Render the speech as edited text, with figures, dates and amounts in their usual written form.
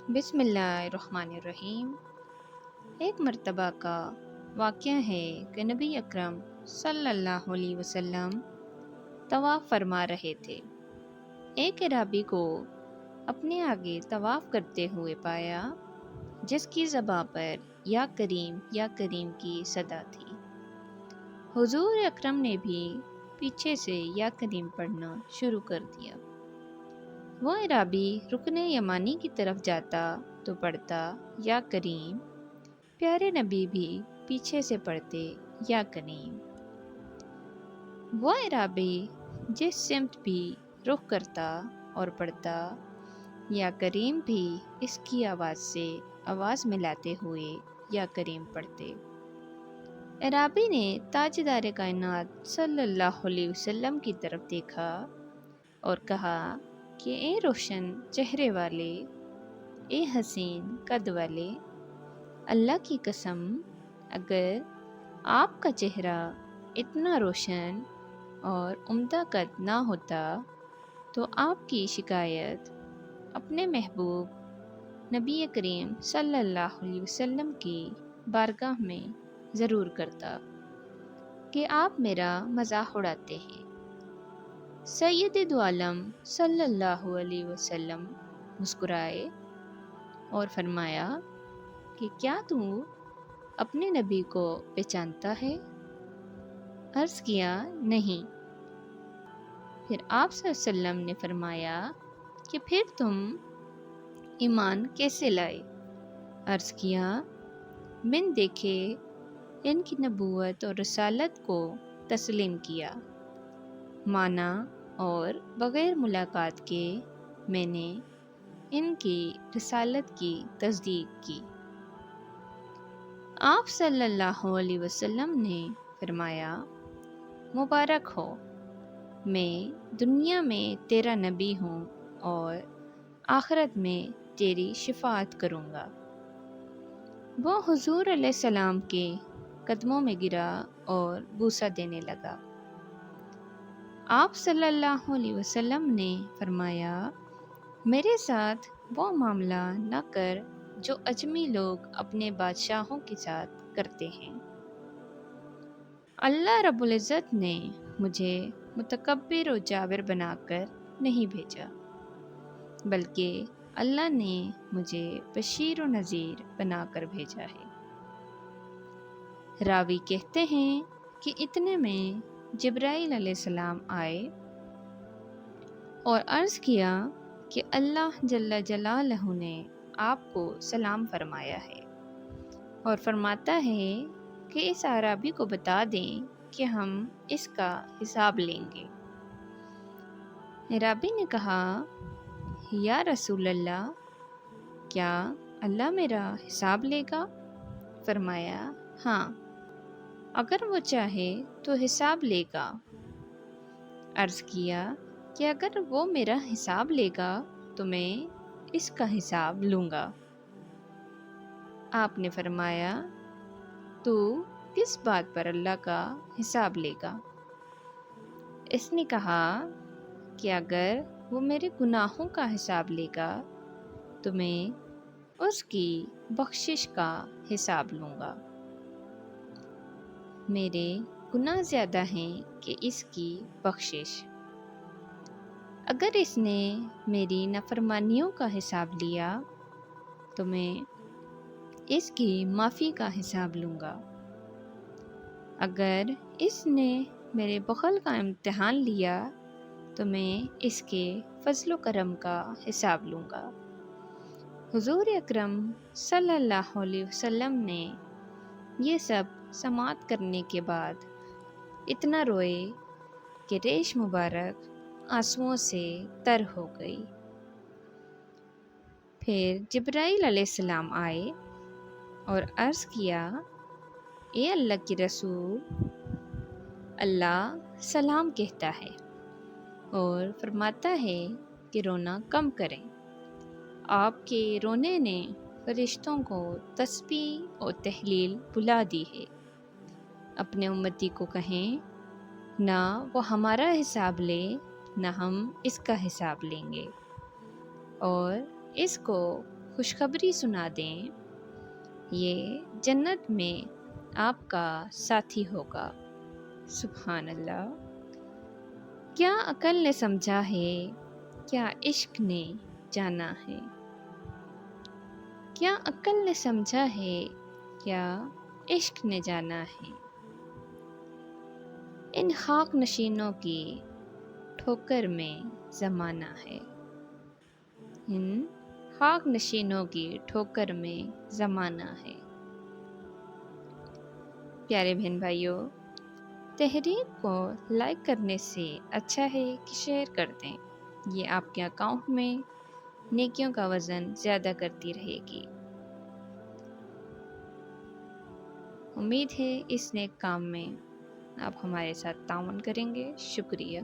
بسم اللہ الرحمن الرحیم۔ ایک مرتبہ کا واقعہ ہے کہ نبی اکرم صلی اللہ علیہ وسلم طواف فرما رہے تھے۔ ایک اعرابی کو اپنے آگے طواف کرتے ہوئے پایا، جس کی زبان پر یا کریم کی صدا تھی۔ حضور اکرم نے بھی پیچھے سے یا کریم پڑھنا شروع کر دیا۔ وہ اعرابی رکن یمانی کی طرف جاتا تو پڑھتا یا کریم، پیارے نبی بھی پیچھے سے پڑھتے یا کریم۔ وہ اعرابی جس سمت بھی رخ کرتا اور پڑھتا یا کریم بھی اس کی آواز سے آواز ملاتے ہوئے یا کریم پڑھتے۔ اعرابی نے تاجدار کائنات صلی اللہ علیہ وسلم کی طرف دیکھا اور کہا کہ اے روشن چہرے والے، اے حسین قد والے، اللہ کی قسم، اگر آپ کا چہرہ اتنا روشن اور عمدہ قد نہ ہوتا تو آپ کی شکایت اپنے محبوب نبی کریم صلی اللہ علیہ وسلم کی بارگاہ میں ضرور کرتا کہ آپ میرا مذاق اڑاتے ہیں۔ سید دو عالم صلی اللہ علیہ وسلم مسکرائے اور فرمایا کہ کیا تو اپنے نبی کو پہچانتا ہے؟ عرض کیا نہیں۔ پھر آپ صلی اللہ علیہ وسلم نے فرمایا کہ پھر تم ایمان کیسے لائے؟ عرض کیا من دیکھے ان کی نبوت اور رسالت کو تسلیم کیا، مانا اور بغیر ملاقات کے میں نے ان کی رسالت کی تصدیق کی۔ آپ صلی اللہ علیہ وسلم نے فرمایا مبارک ہو، میں دنیا میں تیرا نبی ہوں اور آخرت میں تیری شفاعت کروں گا۔ وہ حضور علیہ السلام کے قدموں میں گرا اور بوسہ دینے لگا۔ آپ صلی اللہ علیہ وسلم نے فرمایا میرے ساتھ وہ معاملہ نہ کر جو اجمی لوگ اپنے بادشاہوں کے ساتھ کرتے ہیں۔ اللہ رب العزت نے مجھے متکبر و جابر بنا کر نہیں بھیجا، بلکہ اللہ نے مجھے بشیر و نذیر بنا کر بھیجا ہے۔ راوی کہتے ہیں کہ اتنے میں جبرائیل علیہ السلام آئے اور عرض کیا کہ اللہ جل جلالہ نے آپ کو سلام فرمایا ہے اور فرماتا ہے کہ اس اعرابی کو بتا دیں کہ ہم اس کا حساب لیں گے۔ اعرابی نے کہا یا رسول اللہ، کیا اللہ میرا حساب لے گا؟ فرمایا ہاں، اگر وہ چاہے تو حساب لے گا۔ عرض کیا کہ اگر وہ میرا حساب لے گا تو میں اس کا حساب لوں گا۔ آپ نے فرمایا تو کس بات پر اللہ کا حساب لے گا؟ اس نے کہا کہ اگر وہ میرے گناہوں کا حساب لے گا تو میں اس کی بخشش کا حساب لوں گا۔ میرے گناہ زیادہ ہیں کہ اس کی بخشش۔ اگر اس نے میری نافرمانیوں کا حساب لیا تو میں اس کی معافی کا حساب لوں گا۔ اگر اس نے میرے بخل کا امتحان لیا تو میں اس کے فضل و کرم کا حساب لوں گا۔ حضور اکرم صلی اللہ علیہ وسلم نے یہ سب سماعت کرنے کے بعد اتنا روئے کہ ریش مبارک آنسوؤں سے تر ہو گئی۔ پھر جبرائیل علیہ السلام آئے اور عرض کیا اے اللہ کی رسول، اللہ سلام کہتا ہے اور فرماتا ہے کہ رونا کم کریں۔ آپ کے رونے نے فرشتوں کو تسبیح اور تحلیل بلا دی ہے۔ اپنے امتی کو کہیں نہ وہ ہمارا حساب لے نہ ہم اس کا حساب لیں گے، اور اس کو خوشخبری سنا دیں، یہ جنت میں آپ کا ساتھی ہوگا۔ سبحان اللہ! کیا عقل نے سمجھا ہے، کیا عشق نے جانا ہے؟ کیا عقل نے سمجھا ہے، کیا عشق نے جانا ہے؟ ان خاک نشینوں کی ٹھوکر میں زمانہ ہے، ان خاک نشینوں کی ٹھوکر میں زمانہ ہے۔ پیارے بہن بھائیوں، تحریر کو لائک کرنے سے اچھا ہے کہ شیئر کر دیں، یہ آپ کے اکاؤنٹ میں نیکیوں کا وزن زیادہ کرتی رہے گی۔ امید ہے اس نیک کام میں آپ ہمارے ساتھ تعاون کریں گے۔ شکریہ۔